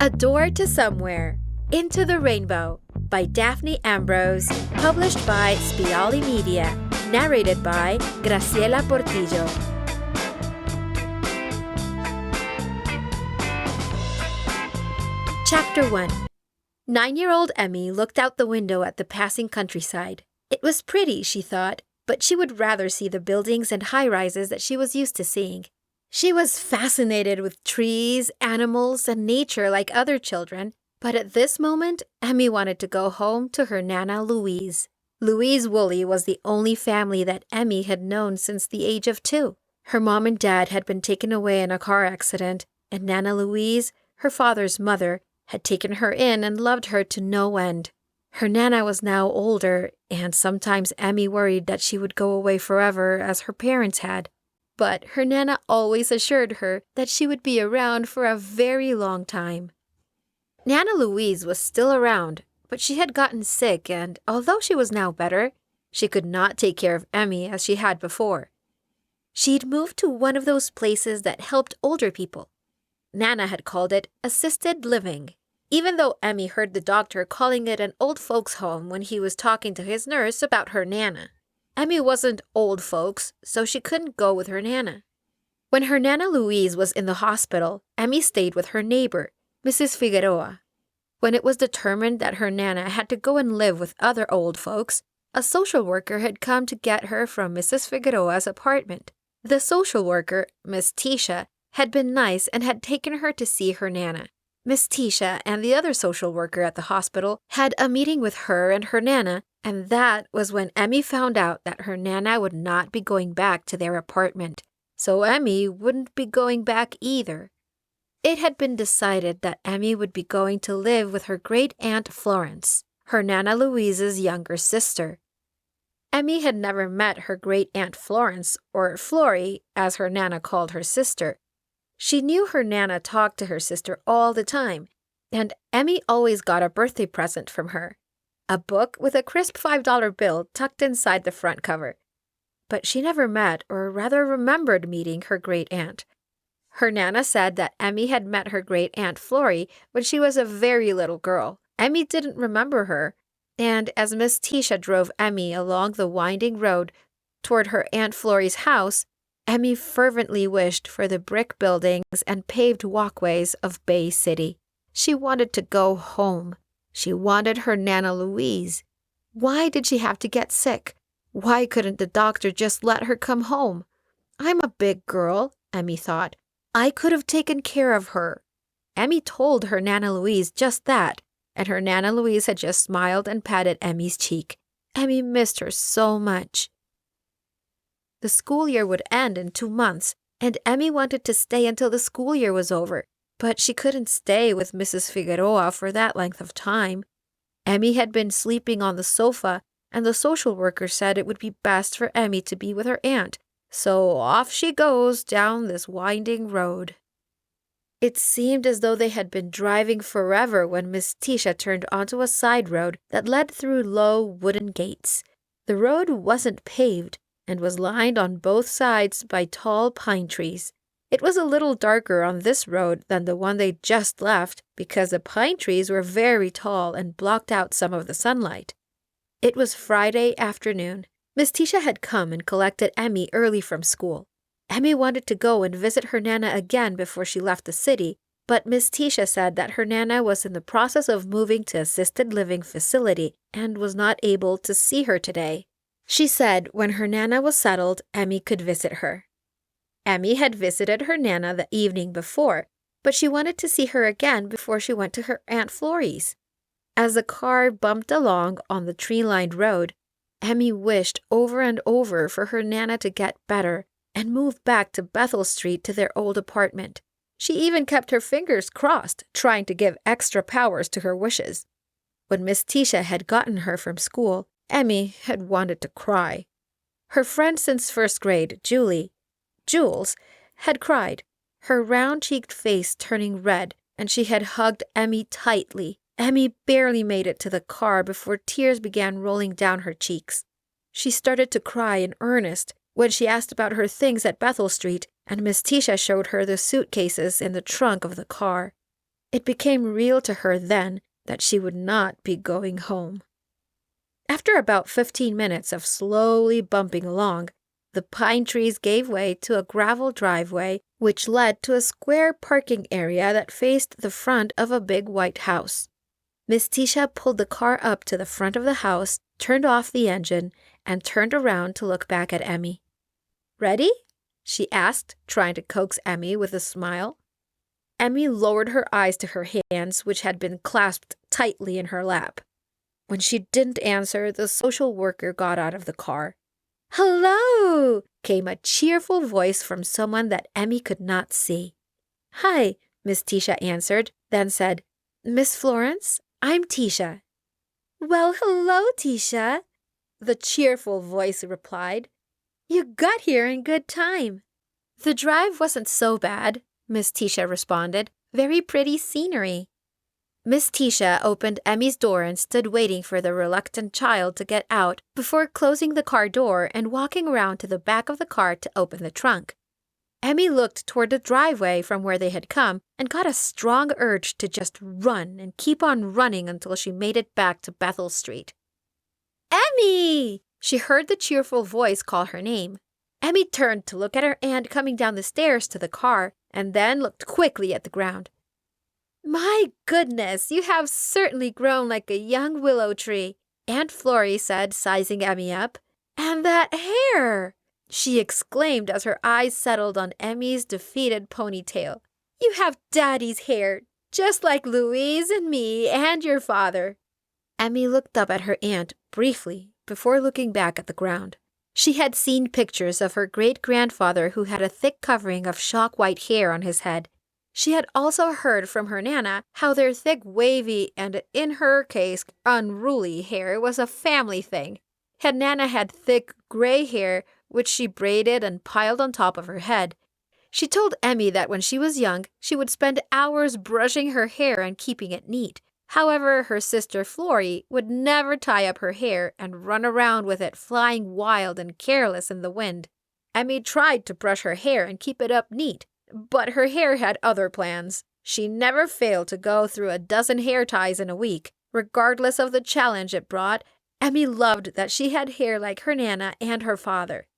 A Door to Somewhere, Into the Rainbow by Daphne Ambrose, published by Spiali Media, narrated by Graciela Portillo. Chapter 1. 9-year-old Emmie looked out the window at the passing countryside. It was pretty, she thought, but she would rather see the buildings and high-rises that she was used to seeing. She was fascinated with trees, animals, and nature like other children, but at this moment, Emmie wanted to go home to her Nana Louise. Louise Wooley was the only family that Emmie had known since the age of 2. Her mom and dad had been taken away in a car accident, and Nana Louise, her father's mother, had taken her in and loved her to no end. Her Nana was now older, and sometimes Emmie worried that she would go away forever as her parents had. But her Nana always assured her that she would be around for a very long time. Nana Louise was still around, but she had gotten sick, and although she was now better, she could not take care of Emmie as she had before. She'd moved to one of those places that helped older people. Nana had called it assisted living, even though Emmie heard the doctor calling it an old folks' home when he was talking to his nurse about her Nana. Emmie wasn't old folks, so she couldn't go with her Nana. When her Nana Louise was in the hospital, Emmie stayed with her neighbor, Mrs. Figueroa. When it was determined that her Nana had to go and live with other old folks, a social worker had come to get her from Mrs. Figueroa's apartment. The social worker, Miss Tisha, had been nice and had taken her to see her Nana. Miss Tisha and the other social worker at the hospital had a meeting with her and her Nana, and that was when Emmie found out that her Nana would not be going back to their apartment, so Emmie wouldn't be going back either. It had been decided that Emmie would be going to live with her great-aunt Florence, her Nana Louise's younger sister. Emmie had never met her great-aunt Florence, or Flory, as her Nana called her sister. She knew her Nana talked to her sister all the time, and Emmie always got a birthday present from her, a book with a crisp $5 bill tucked inside the front cover. But she never met, or rather remembered meeting, her great-aunt. Her Nana said that Emmie had met her great-aunt Flory when she was a very little girl. Emmie didn't remember her, and as Miss Tisha drove Emmie along the winding road toward her Aunt Flory's house, Emmie fervently wished for the brick buildings and paved walkways of Bay City. She wanted to go home. She wanted her Nana Louise. Why did she have to get sick? Why couldn't the doctor just let her come home? I'm a big girl, Emmie thought. I could have taken care of her. Emmie told her Nana Louise just that, and her Nana Louise had just smiled and patted Emmie's cheek. Emmie missed her so much. The school year would end in 2 months, and Emmie wanted to stay until the school year was over, but she couldn't stay with Mrs. Figueroa for that length of time. Emmie had been sleeping on the sofa, and the social worker said it would be best for Emmie to be with her aunt, so off she goes down this winding road. It seemed as though they had been driving forever when Miss Tisha turned onto a side road that led through low wooden gates. The road wasn't paved, and was lined on both sides by tall pine trees. It was a little darker on this road than the one they just left because the pine trees were very tall and blocked out some of the sunlight. It was Friday afternoon. Miss Tisha had come and collected Emmie early from school. Emmie wanted to go and visit her Nana again before she left the city, but Miss Tisha said that her Nana was in the process of moving to assisted living facility and was not able to see her today. She said when her Nana was settled, Emmie could visit her. Emmie had visited her Nana the evening before, but she wanted to see her again before she went to her Aunt Flory's. As the car bumped along on the tree-lined road, Emmie wished over and over for her Nana to get better and move back to Bethel Street to their old apartment. She even kept her fingers crossed, trying to give extra powers to her wishes. When Miss Tisha had gotten her from school, Emmie had wanted to cry. Her friend since first grade, Jules, had cried, her round-cheeked face turning red, and she had hugged Emmie tightly. Emmie barely made it to the car before tears began rolling down her cheeks. She started to cry in earnest when she asked about her things at Bethel Street, and Miss Tisha showed her the suitcases in the trunk of the car. It became real to her then that she would not be going home. After about 15 minutes of slowly bumping along, the pine trees gave way to a gravel driveway which led to a square parking area that faced the front of a big white house. Miss Tisha pulled the car up to the front of the house, turned off the engine, and turned around to look back at Emmie. "Ready?" she asked, trying to coax Emmie with a smile. Emmie lowered her eyes to her hands, which had been clasped tightly in her lap. When she didn't answer, the social worker got out of the car. "Hello!" came a cheerful voice from someone that Emmie could not see. "Hi," Miss Tisha answered, then said, "Miss Florence, I'm Tisha." "Well, hello, Tisha," the cheerful voice replied. "You got here in good time." "The drive wasn't so bad," Miss Tisha responded. "Very pretty scenery." Miss Tisha opened Emmie's door and stood waiting for the reluctant child to get out before closing the car door and walking around to the back of the car to open the trunk. Emmie looked toward the driveway from where they had come and got a strong urge to just run and keep on running until she made it back to Bethel Street. "Emmie!" She heard the cheerful voice call her name. Emmie turned to look at her aunt coming down the stairs to the car and then looked quickly at the ground. "My goodness, you have certainly grown like a young willow tree," Aunt Florrie said, sizing Emmie up. "And that hair!" she exclaimed as her eyes settled on Emmie's defeated ponytail. "You have Daddy's hair, just like Louise and me and your father." Emmie looked up at her aunt briefly before looking back at the ground. She had seen pictures of her great-grandfather who had a thick covering of shock white hair on his head. She had also heard from her Nana how their thick, wavy, and in her case, unruly hair was a family thing. Her Nana had thick, gray hair, which she braided and piled on top of her head. She told Emmie that when she was young, she would spend hours brushing her hair and keeping it neat. However, her sister Florrie would never tie up her hair and run around with it flying wild and careless in the wind. Emmie tried to brush her hair and keep it up neat, but her hair had other plans. She never failed to go through a dozen hair ties in a week. Regardless of the challenge it brought, Emmie loved that she had hair like her Nana and her father.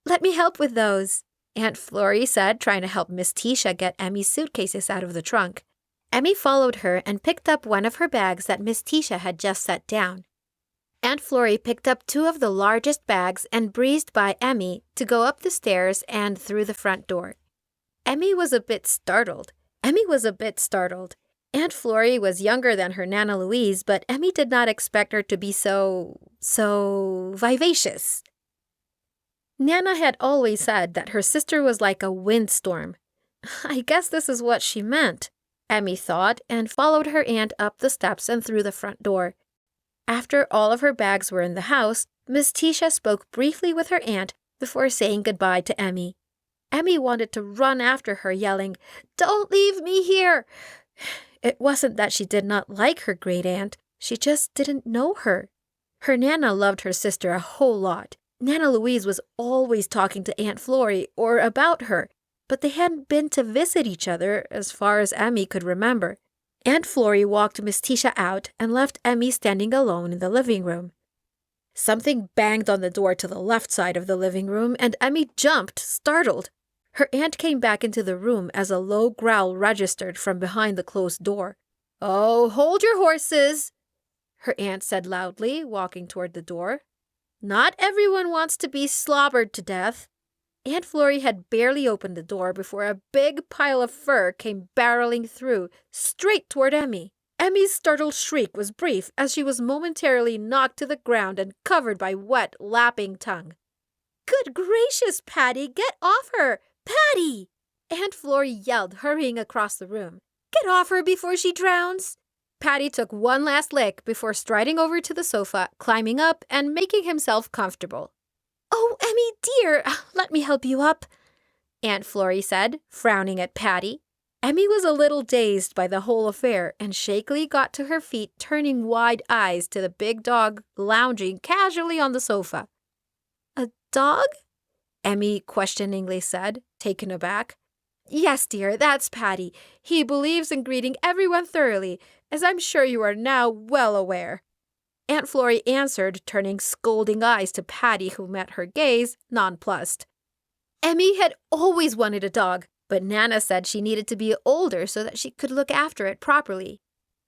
"Let me help with those," Aunt Florrie said, trying to help Miss Tisha get Emmie's suitcases out of the trunk. Emmie followed her and picked up one of her bags that Miss Tisha had just set down. Aunt Florrie picked up two of the largest bags and breezed by Emmie to go up the stairs and through the front door. Emmie was a bit startled. Aunt Florrie was younger than her Nana Louise, but Emmie did not expect her to be so vivacious. Nana had always said that her sister was like a windstorm. I guess this is what she meant, Emmie thought, and followed her aunt up the steps and through the front door. After all of her bags were in the house, Miss Tisha spoke briefly with her aunt before saying goodbye to Emmie. Emmie wanted to run after her, yelling, "Don't leave me here!" It wasn't that she did not like her great-aunt, she just didn't know her. Her Nana loved her sister a whole lot. Nana Louise was always talking to Aunt Florrie or about her, but they hadn't been to visit each other as far as Emmie could remember. Aunt Florrie walked Miss Tisha out and left Emmie standing alone in the living room. Something banged on the door to the left side of the living room, and Emmie jumped, startled. Her aunt came back into the room as a low growl registered from behind the closed door. "Oh, hold your horses," her aunt said loudly, walking toward the door. "Not everyone wants to be slobbered to death." Aunt Florrie had barely opened the door before a big pile of fur came barreling through, straight toward Emmie. Emmie's startled shriek was brief as she was momentarily knocked to the ground and covered by wet, lapping tongue. "Good gracious, Patty, get off her! Patty!" Aunt Florrie yelled, hurrying across the room. "Get off her before she drowns!" Patty took one last lick before striding over to the sofa, climbing up, and making himself comfortable. "Oh, Emmie dear, let me help you up," Aunt Florrie said, frowning at Patty. Emmie was a little dazed by the whole affair and shakily got to her feet, turning wide eyes to the big dog lounging casually on the sofa. "A dog?" Emmie questioningly said, taken aback. Yes, dear, that's Patty. He believes in greeting everyone thoroughly, as I'm sure you are now well aware. Aunt Florrie answered, turning scolding eyes to Patty, who met her gaze, nonplussed. Emmie had always wanted a dog, but Nana said she needed to be older so that she could look after it properly.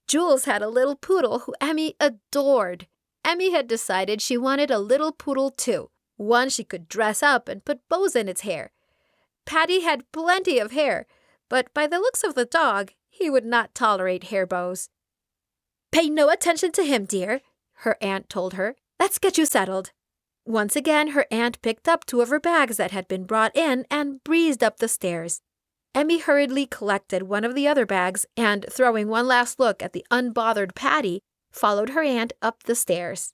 Jules had a little poodle who Emmie adored. Emmie had decided she wanted a little poodle too, one she could dress up and put bows in its hair. Patty had plenty of hair, but by the looks of the dog, he would not tolerate hair bows. Pay no attention to him, dear, her aunt told her. Let's get you settled. Once again, her aunt picked up two of her bags that had been brought in and breezed up the stairs. Emmie hurriedly collected one of the other bags and, throwing one last look at the unbothered Patty, followed her aunt up the stairs.